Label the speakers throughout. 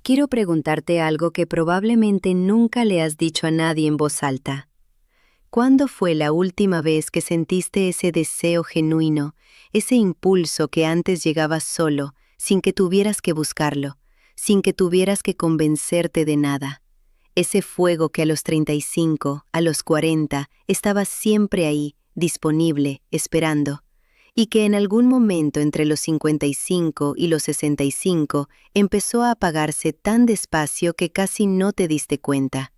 Speaker 1: quiero preguntarte algo que probablemente nunca le has dicho a nadie en voz alta. ¿Cuándo fue la última vez que sentiste ese deseo genuino, ese impulso que antes llegaba solo, sin que tuvieras que buscarlo, sin que tuvieras que convencerte de nada? Ese fuego que a los 35, a los 40, estaba siempre ahí, disponible, esperando, y que en algún momento entre los 55 y los 65 empezó a apagarse tan despacio que casi no te diste cuenta.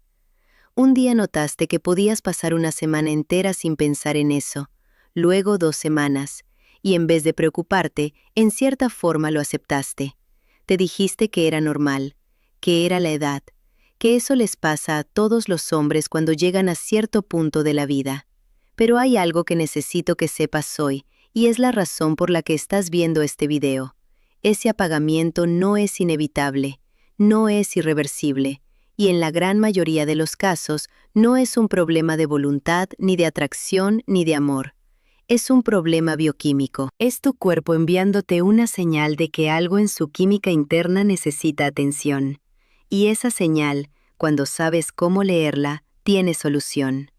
Speaker 1: Un día notaste que podías pasar una semana entera sin pensar en eso, luego 2 semanas, y en vez de preocuparte, en cierta forma lo aceptaste. Te dijiste que era normal, que era la edad, que eso les pasa a todos los hombres cuando llegan a cierto punto de la vida. Pero hay algo que necesito que sepas hoy, y es la razón por la que estás viendo este video. Ese apagamiento no es inevitable, no es irreversible, y en la gran mayoría de los casos no es un problema de voluntad, ni de atracción, ni de amor. Es un problema bioquímico. Es tu cuerpo enviándote una señal de que algo en su química interna necesita atención. Y esa señal, cuando sabes cómo leerla, tiene solución.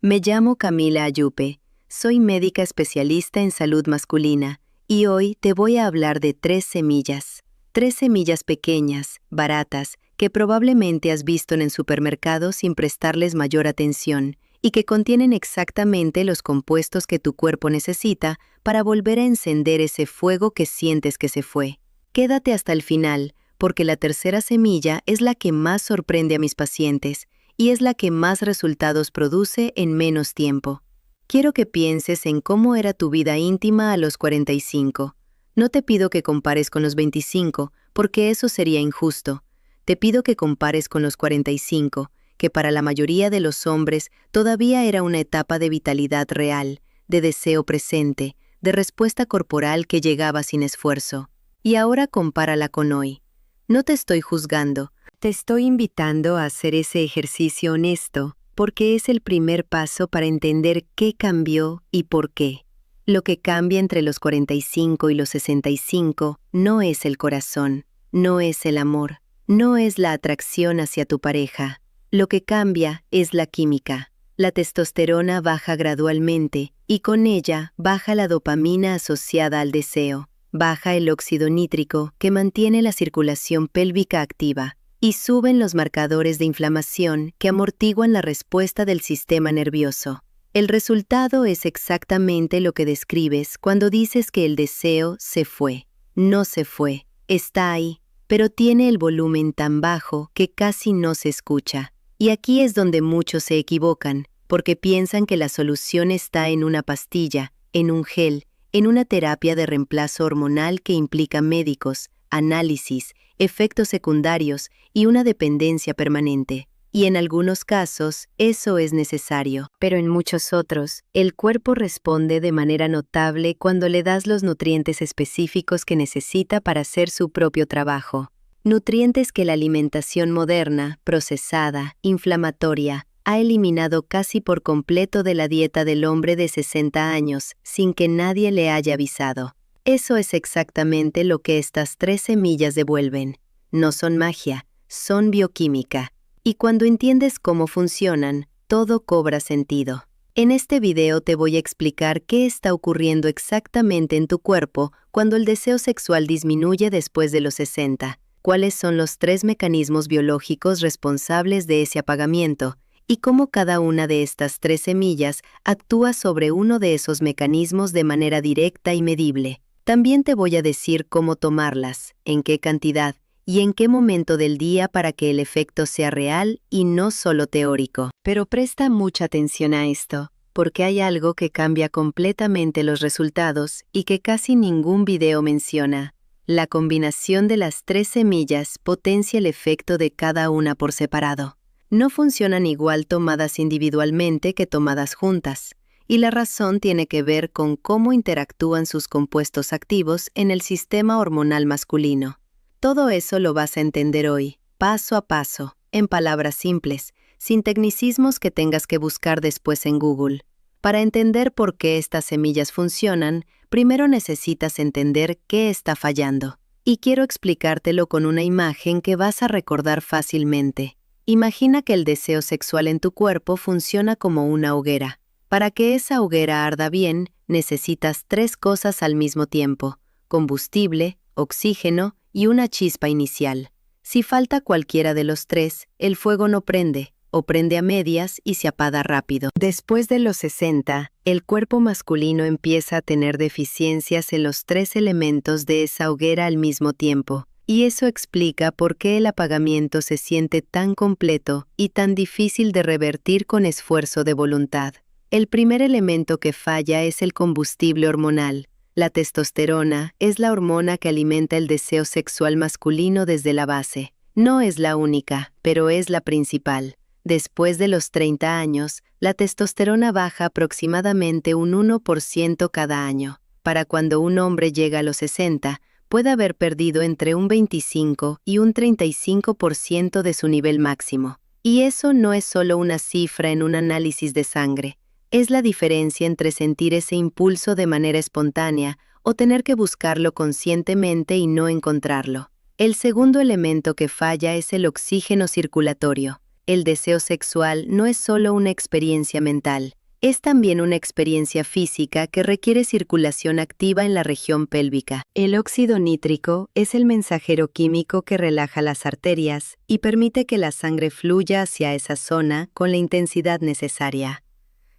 Speaker 1: Me llamo Camila Ayupe, soy médica especialista en salud masculina, y hoy te voy a hablar de 3 semillas. 3 semillas pequeñas, baratas, que probablemente has visto en el supermercado sin prestarles mayor atención, y que contienen exactamente los compuestos que tu cuerpo necesita para volver a encender ese fuego que sientes que se fue. Quédate hasta el final, porque la tercera semilla es la que más sorprende a mis pacientes, y es la que más resultados produce en menos tiempo. Quiero que pienses en cómo era tu vida íntima a los 45. No te pido que compares con los 25, porque eso sería injusto. Te pido que compares con los 45, que para la mayoría de los hombres todavía era una etapa de vitalidad real, de deseo presente, de respuesta corporal que llegaba sin esfuerzo. Y ahora compárala con hoy. No te estoy juzgando, te estoy invitando a hacer ese ejercicio honesto, porque es el primer paso para entender qué cambió y por qué. Lo que cambia entre los 45 y los 65 no es el corazón, no es el amor, no es la atracción hacia tu pareja. Lo que cambia es la química. La testosterona baja gradualmente y con ella baja la dopamina asociada al deseo, baja el óxido nítrico que mantiene la circulación pélvica activa y suben los marcadores de inflamación que amortiguan la respuesta del sistema nervioso. El resultado es exactamente lo que describes cuando dices que el deseo se fue. No se fue, está ahí, pero tiene el volumen tan bajo que casi no se escucha. Y aquí es donde muchos se equivocan, porque piensan que la solución está en una pastilla, en un gel, en una terapia de reemplazo hormonal que implica médicos, análisis, efectos secundarios y una dependencia permanente. Y en algunos casos, eso es necesario. Pero en muchos otros, el cuerpo responde de manera notable cuando le das los nutrientes específicos que necesita para hacer su propio trabajo. Nutrientes que la alimentación moderna, procesada, inflamatoria, ha eliminado casi por completo de la dieta del hombre de 60 años, sin que nadie le haya avisado. Eso es exactamente lo que estas 3 semillas devuelven. No son magia, son bioquímica. Y cuando entiendes cómo funcionan, todo cobra sentido. En este video te voy a explicar qué está ocurriendo exactamente en tu cuerpo cuando el deseo sexual disminuye después de los 60. Cuáles son los 3 mecanismos biológicos responsables de ese apagamiento y cómo cada una de estas 3 semillas actúa sobre uno de esos mecanismos de manera directa y medible. También te voy a decir cómo tomarlas, en qué cantidad y en qué momento del día para que el efecto sea real y no solo teórico. Pero presta mucha atención a esto, porque hay algo que cambia completamente los resultados y que casi ningún video menciona. La combinación de las 3 semillas potencia el efecto de cada una por separado. No funcionan igual tomadas individualmente que tomadas juntas, y la razón tiene que ver con cómo interactúan sus compuestos activos en el sistema hormonal masculino. Todo eso lo vas a entender hoy, paso a paso, en palabras simples, sin tecnicismos que tengas que buscar después en Google. Para entender por qué estas semillas funcionan, primero necesitas entender qué está fallando. Y quiero explicártelo con una imagen que vas a recordar fácilmente. Imagina que el deseo sexual en tu cuerpo funciona como una hoguera. Para que esa hoguera arda bien, necesitas 3 cosas al mismo tiempo: combustible, oxígeno y una chispa inicial. Si falta cualquiera de los 3, el fuego no prende, o prende a medias y se apaga rápido. Después de los 60, el cuerpo masculino empieza a tener deficiencias en los 3 elementos de esa hoguera al mismo tiempo. Y eso explica por qué el apagamiento se siente tan completo y tan difícil de revertir con esfuerzo de voluntad. El primer elemento que falla es el combustible hormonal. La testosterona es la hormona que alimenta el deseo sexual masculino desde la base. No es la única, pero es la principal. Después de los 30 años, la testosterona baja aproximadamente un 1% cada año. Para cuando un hombre llega a los 60, puede haber perdido entre un 25 y un 35% de su nivel máximo. Y eso no es solo una cifra en un análisis de sangre. Es la diferencia entre sentir ese impulso de manera espontánea o tener que buscarlo conscientemente y no encontrarlo. El segundo elemento que falla es el oxígeno circulatorio. El deseo sexual no es solo una experiencia mental, es también una experiencia física que requiere circulación activa en la región pélvica. El óxido nítrico es el mensajero químico que relaja las arterias y permite que la sangre fluya hacia esa zona con la intensidad necesaria.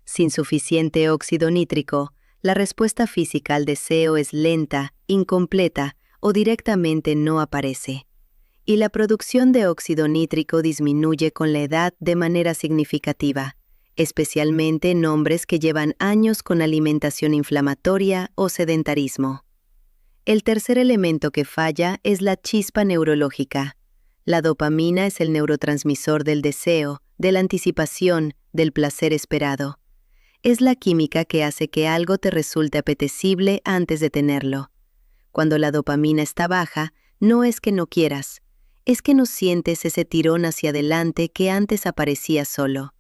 Speaker 1: Sin suficiente óxido nítrico, la respuesta física al deseo es lenta, incompleta o directamente no aparece. Y la producción de óxido nítrico disminuye con la edad de manera significativa, especialmente en hombres que llevan años con alimentación inflamatoria o sedentarismo. El tercer elemento que falla es la chispa neurológica. La dopamina es el neurotransmisor del deseo, de la anticipación, del placer esperado. Es la química que hace que algo te resulte apetecible antes de tenerlo. Cuando la dopamina está baja, no es que no quieras, es que no sientes ese tirón hacia adelante que antes aparecía solo.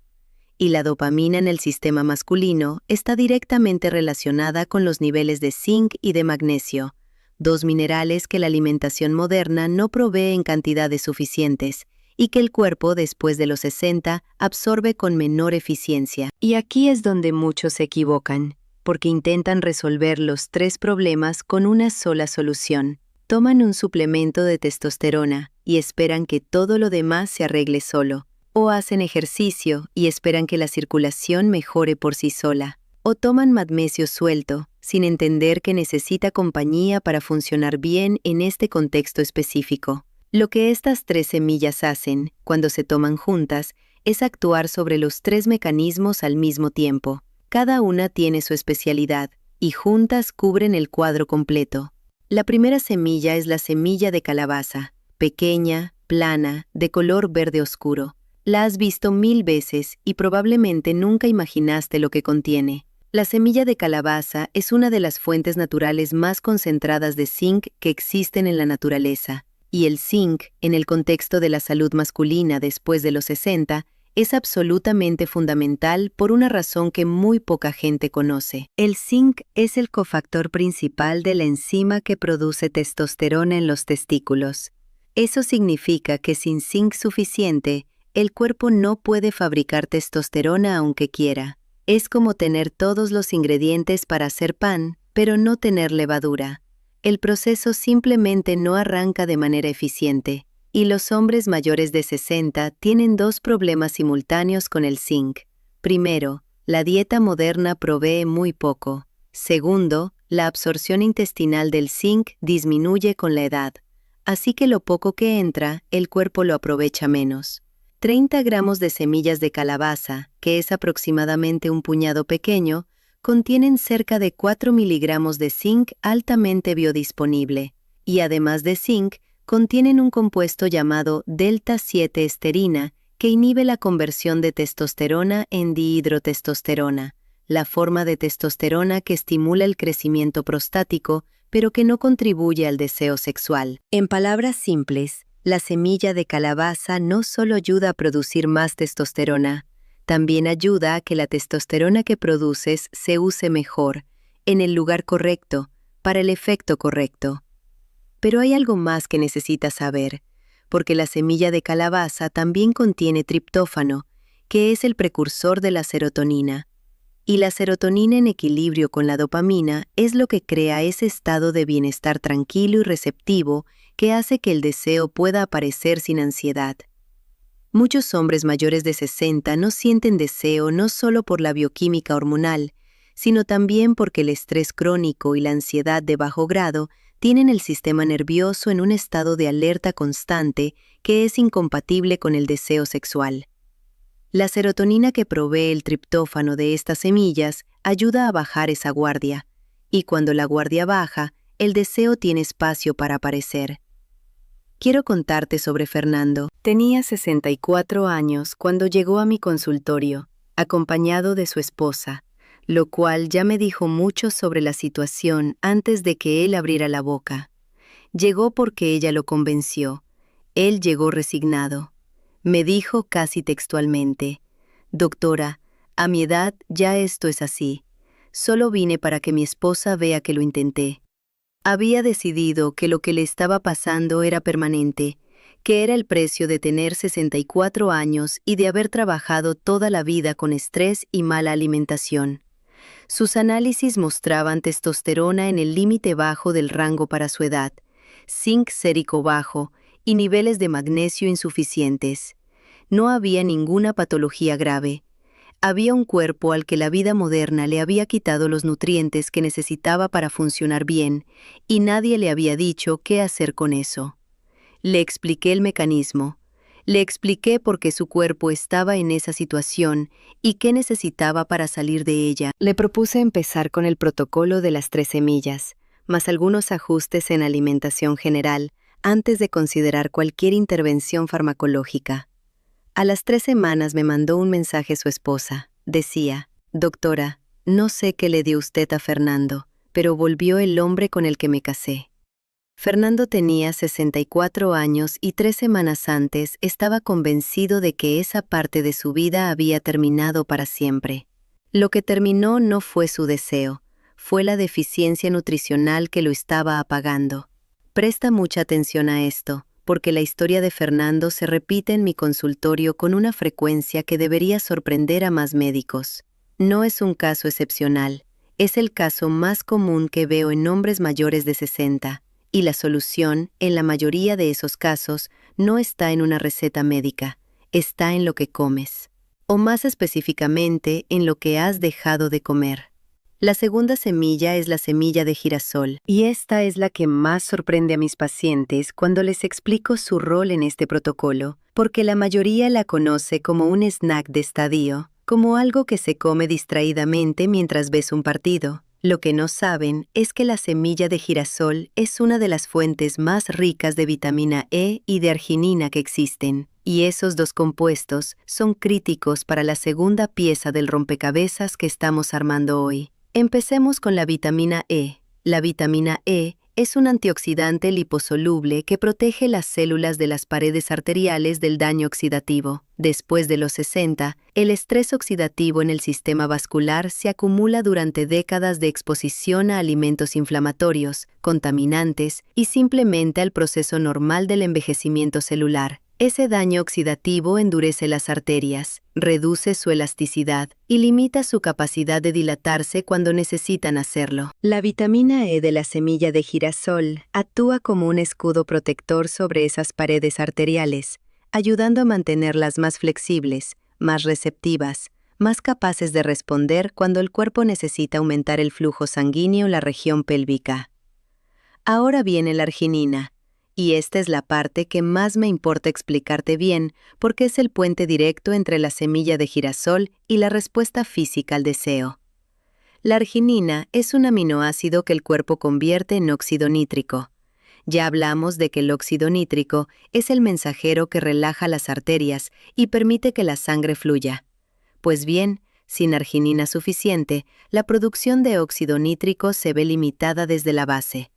Speaker 1: Y la dopamina en el sistema masculino está directamente relacionada con los niveles de zinc y de magnesio, 2 minerales que la alimentación moderna no provee en cantidades suficientes y que el cuerpo después de los 60 absorbe con menor eficiencia. Y aquí es donde muchos se equivocan, porque intentan resolver los 3 problemas con una sola solución. Toman un suplemento de testosterona y esperan que todo lo demás se arregle solo. O hacen ejercicio y esperan que la circulación mejore por sí sola. O toman magnesio suelto, sin entender que necesita compañía para funcionar bien en este contexto específico. Lo que estas 3 semillas hacen, cuando se toman juntas, es actuar sobre los 3 mecanismos al mismo tiempo. Cada una tiene su especialidad, y juntas cubren el cuadro completo. La primera semilla es la semilla de calabaza, pequeña, plana, de color verde oscuro. La has visto 1000 veces y probablemente nunca imaginaste lo que contiene. La semilla de calabaza es una de las fuentes naturales más concentradas de zinc que existen en la naturaleza. Y el zinc, en el contexto de la salud masculina después de los 60, es absolutamente fundamental por una razón que muy poca gente conoce. El zinc es el cofactor principal de la enzima que produce testosterona en los testículos. Eso significa que sin zinc suficiente, el cuerpo no puede fabricar testosterona aunque quiera. Es como tener todos los ingredientes para hacer pan, pero no tener levadura. El proceso simplemente no arranca de manera eficiente, y los hombres mayores de 60 tienen 2 problemas simultáneos con el zinc. Primero, la dieta moderna provee muy poco. Segundo, la absorción intestinal del zinc disminuye con la edad, así que lo poco que entra, el cuerpo lo aprovecha menos. 30 gramos de semillas de calabaza, que es aproximadamente un puñado pequeño, contienen cerca de 4 miligramos de zinc altamente biodisponible, y además de zinc, contienen un compuesto llamado delta-7-esterina que inhibe la conversión de testosterona en dihidrotestosterona, la forma de testosterona que estimula el crecimiento prostático, pero que no contribuye al deseo sexual. En palabras simples, la semilla de calabaza no solo ayuda a producir más testosterona, también ayuda a que la testosterona que produces se use mejor, en el lugar correcto, para el efecto correcto. Pero hay algo más que necesitas saber, porque la semilla de calabaza también contiene triptófano, que es el precursor de la serotonina. Y la serotonina en equilibrio con la dopamina es lo que crea ese estado de bienestar tranquilo y receptivo que hace que el deseo pueda aparecer sin ansiedad. Muchos hombres mayores de 60 no sienten deseo no solo por la bioquímica hormonal, sino también porque el estrés crónico y la ansiedad de bajo grado tienen el sistema nervioso en un estado de alerta constante que es incompatible con el deseo sexual. La serotonina que provee el triptófano de estas semillas ayuda a bajar esa guardia, y cuando la guardia baja, el deseo tiene espacio para aparecer. Quiero contarte sobre Fernando. Tenía 64 años cuando llegó a mi consultorio, acompañado de su esposa, lo cual ya me dijo mucho sobre la situación antes de que él abriera la boca. Llegó porque ella lo convenció. Él llegó resignado. Me dijo casi textualmente: «Doctora, a mi edad ya esto es así. Solo vine para que mi esposa vea que lo intenté». Había decidido que lo que le estaba pasando era permanente, que era el precio de tener 64 años y de haber trabajado toda la vida con estrés y mala alimentación. Sus análisis mostraban testosterona en el límite bajo del rango para su edad, zinc sérico bajo y niveles de magnesio insuficientes. No había ninguna patología grave. Había un cuerpo al que la vida moderna le había quitado los nutrientes que necesitaba para funcionar bien, y nadie le había dicho qué hacer con eso. Le expliqué el mecanismo. Le expliqué por qué su cuerpo estaba en esa situación y qué necesitaba para salir de ella. Le propuse empezar con el protocolo de las 3 semillas, más algunos ajustes en alimentación general, antes de considerar cualquier intervención farmacológica. A las 3 semanas me mandó un mensaje su esposa. Decía: «Doctora, no sé qué le dio usted a Fernando, pero volvió el hombre con el que me casé». Fernando tenía 64 años y 3 semanas antes estaba convencido de que esa parte de su vida había terminado para siempre. Lo que terminó no fue su deseo, fue la deficiencia nutricional que lo estaba apagando. Presta mucha atención a esto, porque la historia de Fernando se repite en mi consultorio con una frecuencia que debería sorprender a más médicos. No es un caso excepcional, es el caso más común que veo en hombres mayores de 60, y la solución, en la mayoría de esos casos, no está en una receta médica, está en lo que comes, o más específicamente en lo que has dejado de comer. La segunda semilla es la semilla de girasol, y esta es la que más sorprende a mis pacientes cuando les explico su rol en este protocolo, porque la mayoría la conoce como un snack de estadio, como algo que se come distraídamente mientras ves un partido. Lo que no saben es que la semilla de girasol es una de las fuentes más ricas de vitamina E y de arginina que existen, y esos 2 compuestos son críticos para la segunda pieza del rompecabezas que estamos armando hoy. Empecemos con la vitamina E. La vitamina E es un antioxidante liposoluble que protege las células de las paredes arteriales del daño oxidativo. Después de los 60, el estrés oxidativo en el sistema vascular se acumula durante décadas de exposición a alimentos inflamatorios, contaminantes y simplemente al proceso normal del envejecimiento celular. Ese daño oxidativo endurece las arterias, reduce su elasticidad y limita su capacidad de dilatarse cuando necesitan hacerlo. La vitamina E de la semilla de girasol actúa como un escudo protector sobre esas paredes arteriales, ayudando a mantenerlas más flexibles, más receptivas, más capaces de responder cuando el cuerpo necesita aumentar el flujo sanguíneo en la región pélvica. Ahora viene la arginina. Y esta es la parte que más me importa explicarte bien, porque es el puente directo entre la semilla de girasol y la respuesta física al deseo. La arginina es un aminoácido que el cuerpo convierte en óxido nítrico. Ya hablamos de que el óxido nítrico es el mensajero que relaja las arterias y permite que la sangre fluya. Pues bien, sin arginina suficiente, la producción de óxido nítrico se ve limitada desde la base.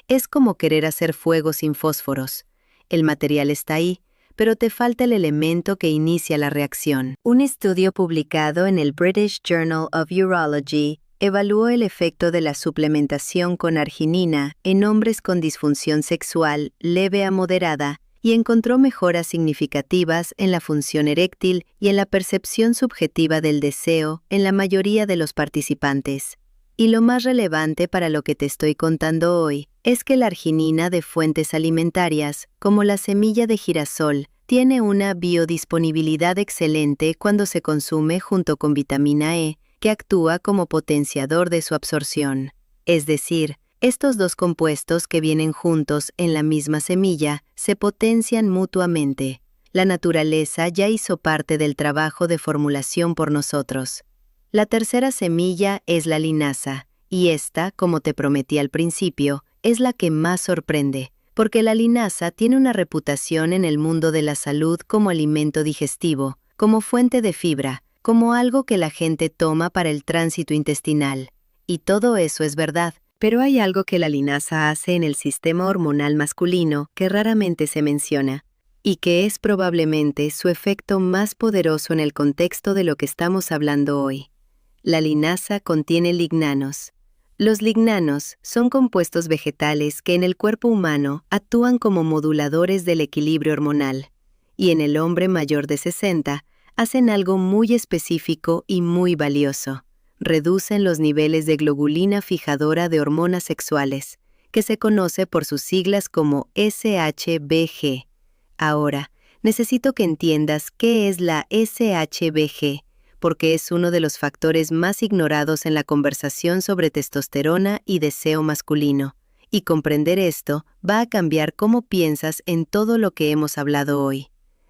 Speaker 1: Es como querer hacer fuego sin fósforos. El material está ahí, pero te falta el elemento que inicia la reacción. Un estudio publicado en el British Journal of Urology evaluó el efecto de la suplementación con arginina en hombres con disfunción sexual leve a moderada y encontró mejoras significativas en la función eréctil y en la percepción subjetiva del deseo en la mayoría de los participantes. Y lo más relevante para lo que te estoy contando hoy es que la arginina de fuentes alimentarias, como la semilla de girasol, tiene una biodisponibilidad excelente cuando se consume junto con vitamina E, que actúa como potenciador de su absorción. Es decir, estos dos compuestos que vienen juntos en la misma semilla se potencian mutuamente. La naturaleza ya hizo parte del trabajo de formulación por nosotros. La tercera semilla es la linaza, y esta, como te prometí al principio, es la que más sorprende, porque la linaza tiene una reputación en el mundo de la salud como alimento digestivo, como fuente de fibra, como algo que la gente toma para el tránsito intestinal. Y todo eso es verdad, pero hay algo que la linaza hace en el sistema hormonal masculino que raramente se menciona, y que es probablemente su efecto más poderoso en el contexto de lo que estamos hablando hoy. La linaza contiene lignanos. Los lignanos son compuestos vegetales que en el cuerpo humano actúan como moduladores del equilibrio hormonal, y en el hombre mayor de 60 hacen algo muy específico y muy valioso. Reducen los niveles de globulina fijadora de hormonas sexuales, que se conoce por sus siglas como SHBG. Ahora, necesito que entiendas qué es la SHBG, porque es uno de los factores más ignorados en la conversación sobre testosterona y deseo masculino, y comprender esto va a cambiar cómo piensas en todo lo que hemos hablado hoy.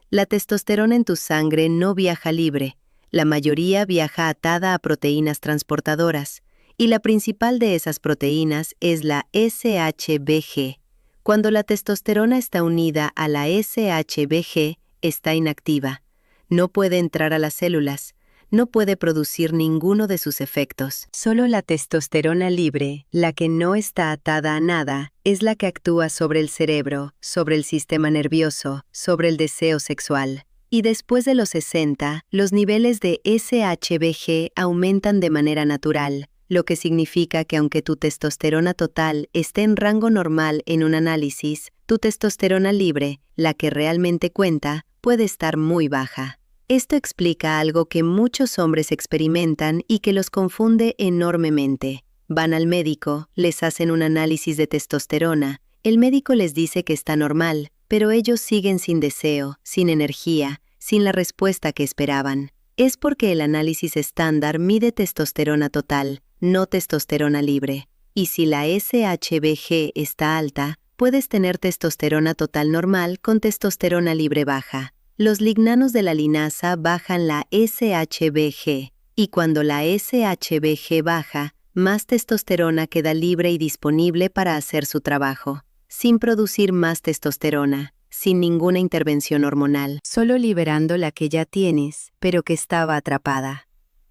Speaker 1: La testosterona en tu sangre no viaja libre, la mayoría viaja atada a proteínas transportadoras, y la principal de esas proteínas es la SHBG. Cuando la testosterona está unida a la SHBG, está inactiva. No puede entrar a las células, no puede producir ninguno de sus efectos. Solo la testosterona libre, la que no está atada a nada, es la que actúa sobre el cerebro, sobre el sistema nervioso, sobre el deseo sexual. Y después de los 60, los niveles de SHBG aumentan de manera natural, lo que significa que aunque tu testosterona total esté en rango normal en un análisis, tu testosterona libre, la que realmente cuenta, puede estar muy baja. Esto explica algo que muchos hombres experimentan y que los confunde enormemente. Van al médico, les hacen un análisis de testosterona, el médico les dice que está normal, pero ellos siguen sin deseo, sin energía, sin la respuesta que esperaban. Es porque el análisis estándar mide testosterona total, no testosterona libre. Y si la SHBG está alta, puedes tener testosterona total normal con testosterona libre baja. Los lignanos de la linaza bajan la SHBG, y cuando la SHBG baja, más testosterona queda libre y disponible para hacer su trabajo, sin producir más testosterona, sin ninguna intervención hormonal, solo liberando la que ya tienes, pero que estaba atrapada.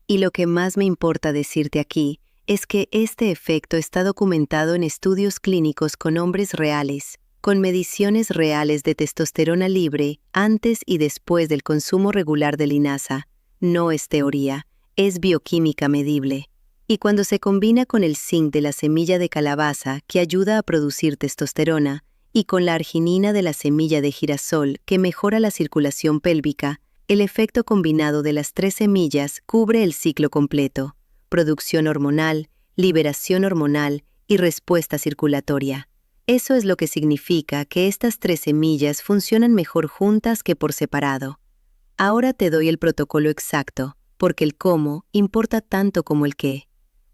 Speaker 1: Y lo que más me importa decirte aquí es que este efecto está documentado en estudios clínicos con hombres reales, con mediciones reales de testosterona libre antes y después del consumo regular de linaza. No es teoría, es bioquímica medible. Y cuando se combina con el zinc de la semilla de calabaza, que ayuda a producir testosterona, y con la arginina de la semilla de girasol, que mejora la circulación pélvica, el efecto combinado de las 3 semillas cubre el ciclo completo: producción hormonal, liberación hormonal y respuesta circulatoria. Eso es lo que significa que estas 3 semillas funcionan mejor juntas que por separado. Ahora te doy el protocolo exacto, porque el cómo importa tanto como el qué.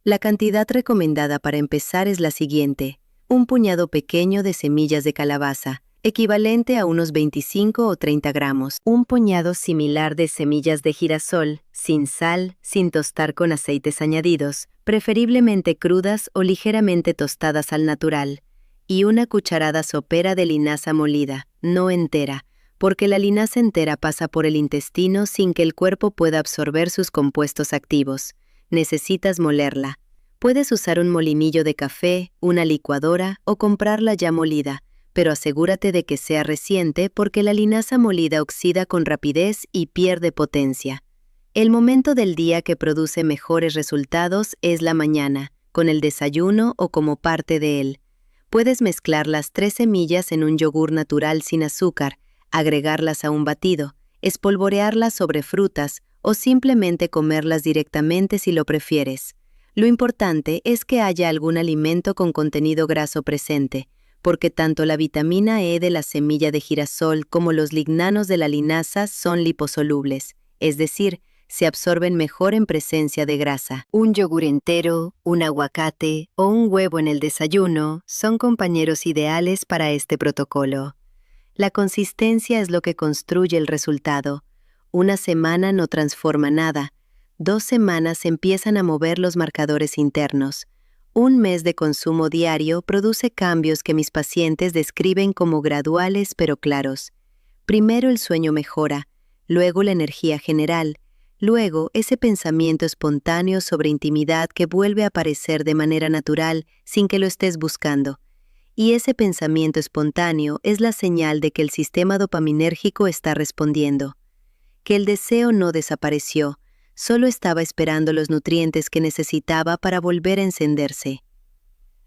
Speaker 1: La cantidad recomendada para empezar es la siguiente: un puñado pequeño de semillas de calabaza, equivalente a unos 25 o 30 gramos. Un puñado similar de semillas de girasol, sin sal, sin tostar con aceites añadidos, preferiblemente crudas o ligeramente tostadas al natural. Y una cucharada sopera de linaza molida, no entera, porque la linaza entera pasa por el intestino sin que el cuerpo pueda absorber sus compuestos activos. Necesitas molerla. Puedes usar un molinillo de café, una licuadora o comprarla ya molida, pero asegúrate de que sea reciente porque la linaza molida oxida con rapidez y pierde potencia. El momento del día que produce mejores resultados es la mañana, con el desayuno o como parte de él. Puedes mezclar las 3 semillas en un yogur natural sin azúcar, agregarlas a un batido, espolvorearlas sobre frutas o simplemente comerlas directamente si lo prefieres. Lo importante es que haya algún alimento con contenido graso presente, porque tanto la vitamina E de la semilla de girasol como los lignanos de la linaza son liposolubles, es decir, se absorben mejor en presencia de grasa. Un yogur entero, un aguacate o un huevo en el desayuno son compañeros ideales para este protocolo. La consistencia es lo que construye el resultado. Una semana no transforma nada. 2 semanas empiezan a mover los marcadores internos. Un mes de consumo diario produce cambios que mis pacientes describen como graduales pero claros. Primero el sueño mejora, luego la energía general, luego ese pensamiento espontáneo sobre intimidad que vuelve a aparecer de manera natural sin que lo estés buscando. Y ese pensamiento espontáneo es la señal de que el sistema dopaminérgico está respondiendo. Que el deseo no desapareció, solo estaba esperando los nutrientes que necesitaba para volver a encenderse.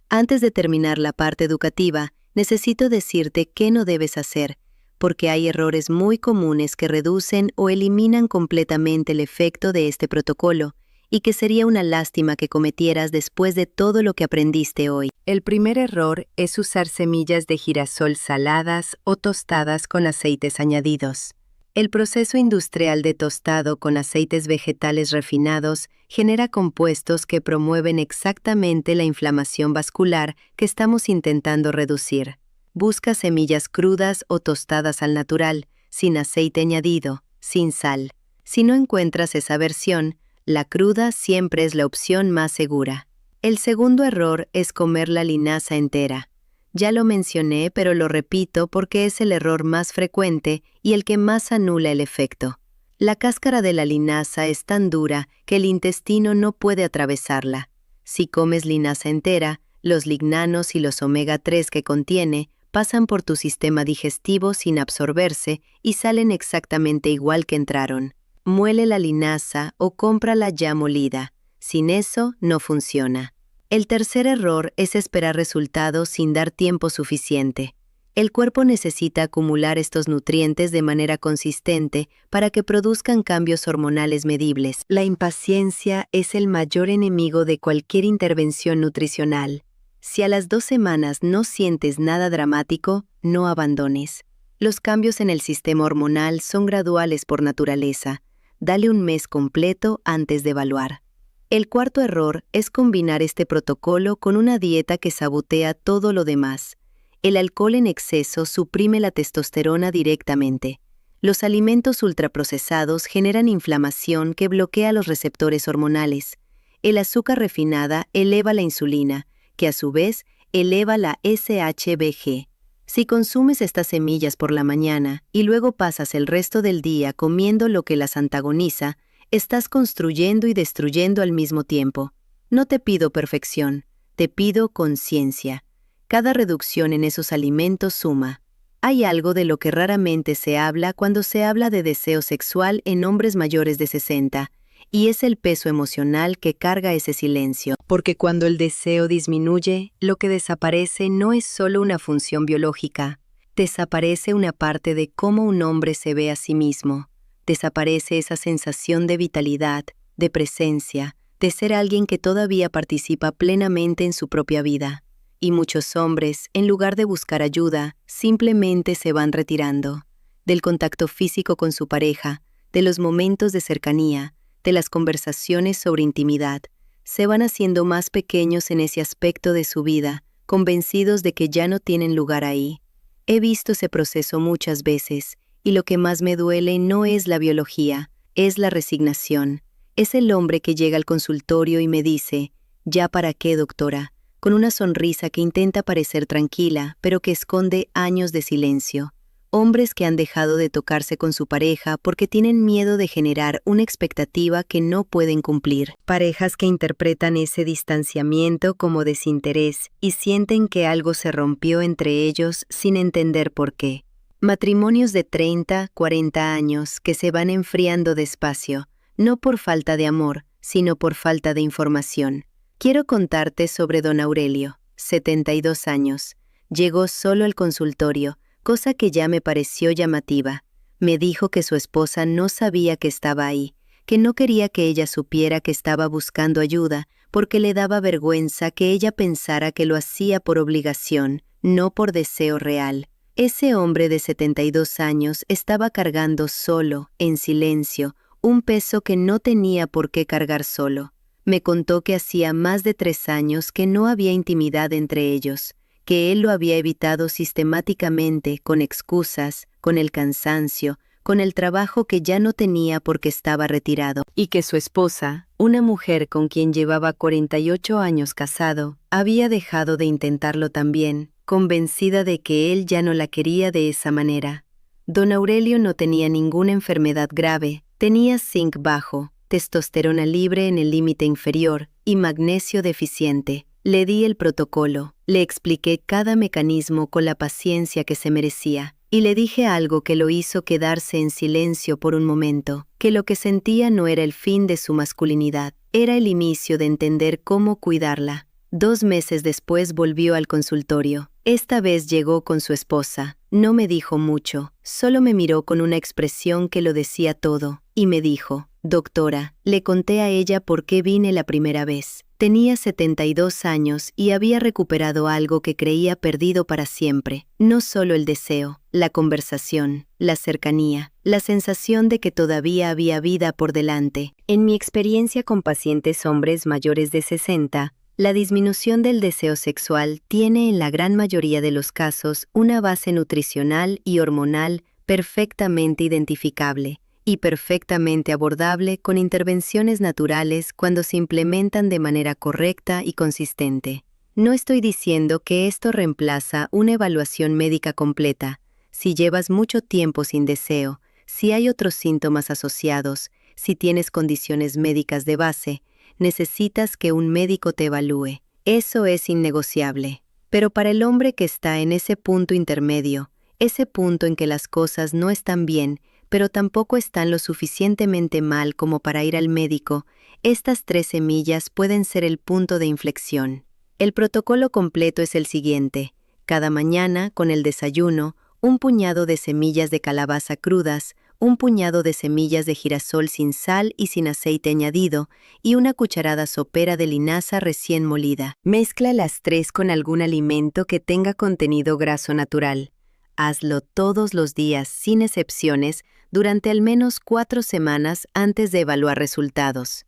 Speaker 1: Antes de terminar la parte educativa, necesito decirte qué no debes hacer, porque hay errores muy comunes que reducen o eliminan completamente el efecto de este protocolo, y que sería una lástima que cometieras después de todo lo que aprendiste hoy. El primer error es usar semillas de girasol saladas o tostadas con aceites añadidos. El proceso industrial de tostado con aceites vegetales refinados genera compuestos que promueven exactamente la inflamación vascular que estamos intentando reducir. Busca semillas crudas o tostadas al natural, sin aceite añadido, sin sal. Si no encuentras esa versión, la cruda siempre es la opción más segura. El segundo error es comer la linaza entera. Ya lo mencioné, pero lo repito porque es el error más frecuente y el que más anula el efecto. La cáscara de la linaza es tan dura que el intestino no puede atravesarla. Si comes linaza entera, los lignanos y los omega 3 que contiene pasan por tu sistema digestivo sin absorberse y salen exactamente igual que entraron. Muele la linaza o cómprala ya molida. Sin eso, no funciona. El tercer error es esperar resultados sin dar tiempo suficiente. El cuerpo necesita acumular estos nutrientes de manera consistente para que produzcan cambios hormonales medibles. La impaciencia es el mayor enemigo de cualquier intervención nutricional. Si a las 2 semanas no sientes nada dramático, no abandones. Los cambios en el sistema hormonal son graduales por naturaleza. Dale un mes completo antes de evaluar. El cuarto error es combinar este protocolo con una dieta que sabotea todo lo demás. El alcohol en exceso suprime la testosterona directamente. Los alimentos ultraprocesados generan inflamación que bloquea los receptores hormonales. El azúcar refinada eleva la insulina, que a su vez eleva la SHBG. Si consumes estas semillas por la mañana y luego pasas el resto del día comiendo lo que las antagoniza, estás construyendo y destruyendo al mismo tiempo. No te pido perfección, te pido conciencia. Cada reducción en esos alimentos suma. Hay algo de lo que raramente se habla cuando se habla de deseo sexual en hombres mayores de 60, y es el peso emocional que carga ese silencio. Porque cuando el deseo disminuye, lo que desaparece no es solo una función biológica. Desaparece una parte de cómo un hombre se ve a sí mismo. Desaparece esa sensación de vitalidad, de presencia, de ser alguien que todavía participa plenamente en su propia vida. Y muchos hombres, en lugar de buscar ayuda, simplemente se van retirando. Del contacto físico con su pareja, de los momentos de cercanía, de las conversaciones sobre intimidad, se van haciendo más pequeños en ese aspecto de su vida, convencidos de que ya no tienen lugar ahí. He visto ese proceso muchas veces, y lo que más me duele no es la biología, es la resignación. Es el hombre que llega al consultorio y me dice, ¿ya para qué, doctora?, con una sonrisa que intenta parecer tranquila, pero que esconde años de silencio. Hombres que han dejado de tocarse con su pareja porque tienen miedo de generar una expectativa que no pueden cumplir. Parejas que interpretan ese distanciamiento como desinterés y sienten que algo se rompió entre ellos sin entender por qué. Matrimonios de 30, 40 años que se van enfriando despacio, no por falta de amor, sino por falta de información. Quiero contarte sobre don Aurelio, 72 años. Llegó solo al consultorio, cosa que ya me pareció llamativa. Me dijo que su esposa no sabía que estaba ahí, que no quería que ella supiera que estaba buscando ayuda, porque le daba vergüenza que ella pensara que lo hacía por obligación, no por deseo real. Ese hombre de 72 años estaba cargando solo, en silencio, un peso que no tenía por qué cargar solo. Me contó que hacía más de 3 años que no había intimidad entre ellos, que él lo había evitado sistemáticamente, con excusas, con el cansancio, con el trabajo que ya no tenía porque estaba retirado, y que su esposa, una mujer con quien llevaba 48 años casado, había dejado de intentarlo también, convencida de que él ya no la quería de esa manera. Don Aurelio no tenía ninguna enfermedad grave, tenía zinc bajo, testosterona libre en el límite inferior y magnesio deficiente. Le di el protocolo, le expliqué cada mecanismo con la paciencia que se merecía, y le dije algo que lo hizo quedarse en silencio por un momento, que lo que sentía no era el fin de su masculinidad, era el inicio de entender cómo cuidarla. 2 meses después volvió al consultorio. Esta vez llegó con su esposa. No me dijo mucho, solo me miró con una expresión que lo decía todo, y me dijo: «Doctora, le conté a ella por qué vine la primera vez. Tenía 72 años y había recuperado algo que creía perdido para siempre. No solo el deseo, la conversación, la cercanía, la sensación de que todavía había vida por delante. En mi experiencia con pacientes hombres mayores de 60, la disminución del deseo sexual tiene en la gran mayoría de los casos una base nutricional y hormonal perfectamente identificable y perfectamente abordable con intervenciones naturales cuando se implementan de manera correcta y consistente. No estoy diciendo que esto reemplaza una evaluación médica completa. Si llevas mucho tiempo sin deseo, si hay otros síntomas asociados, si tienes condiciones médicas de base, necesitas que un médico te evalúe. Eso es innegociable. Pero para el hombre que está en ese punto intermedio, ese punto en que las cosas no están bien, pero tampoco están lo suficientemente mal como para ir al médico, estas 3 semillas pueden ser el punto de inflexión. El protocolo completo es el siguiente: cada mañana, con el desayuno, un puñado de semillas de calabaza crudas, un puñado de semillas de girasol sin sal y sin aceite añadido, y una cucharada sopera de linaza recién molida. Mezcla las 3 con algún alimento que tenga contenido graso natural. Hazlo todos los días, sin excepciones, durante al menos 4 semanas antes de evaluar resultados.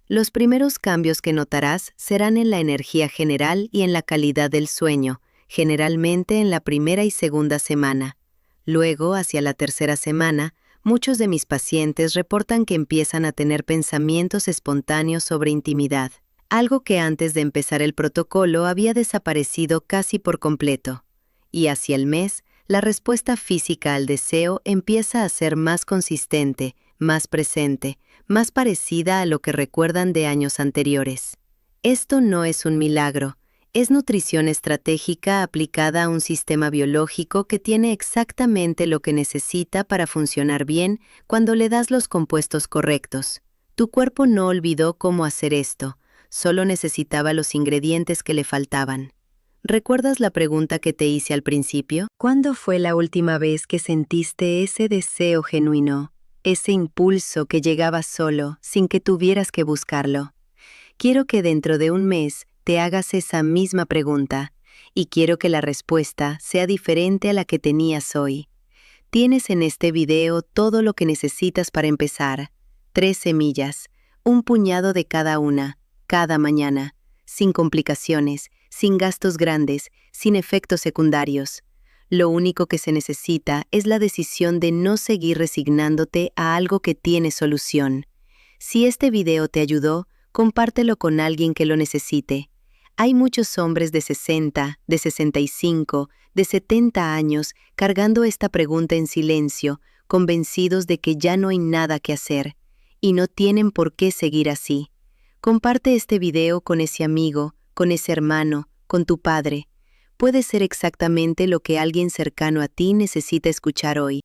Speaker 1: Los primeros cambios que notarás serán en la energía general y en la calidad del sueño, generalmente en la primera y segunda semana. Luego, hacia la tercera semana, muchos de mis pacientes reportan que empiezan a tener pensamientos espontáneos sobre intimidad, algo que antes de empezar el protocolo había desaparecido casi por completo. Y hacia el mes, la respuesta física al deseo empieza a ser más consistente, más presente, más parecida a lo que recuerdan de años anteriores. Esto no es un milagro, es nutrición estratégica aplicada a un sistema biológico que tiene exactamente lo que necesita para funcionar bien cuando le das los compuestos correctos. Tu cuerpo no olvidó cómo hacer esto, solo necesitaba los ingredientes que le faltaban. ¿Recuerdas la pregunta que te hice al principio? ¿Cuándo fue la última vez que sentiste ese deseo genuino, ese impulso que llegaba solo, sin que tuvieras que buscarlo? Quiero que dentro de un mes te hagas esa misma pregunta, y quiero que la respuesta sea diferente a la que tenías hoy. Tienes en este video todo lo que necesitas para empezar. 3 semillas, un puñado de cada una, cada mañana, sin complicaciones, sin gastos grandes, sin efectos secundarios. Lo único que se necesita es la decisión de no seguir resignándote a algo que tiene solución. Si este video te ayudó, compártelo con alguien que lo necesite. Hay muchos hombres de 60, de 65, de 70 años cargando esta pregunta en silencio, convencidos de que ya no hay nada que hacer, y no tienen por qué seguir así. Comparte este video con ese amigo, con ese hermano, con tu padre. Puede ser exactamente lo que alguien cercano a ti necesita escuchar hoy.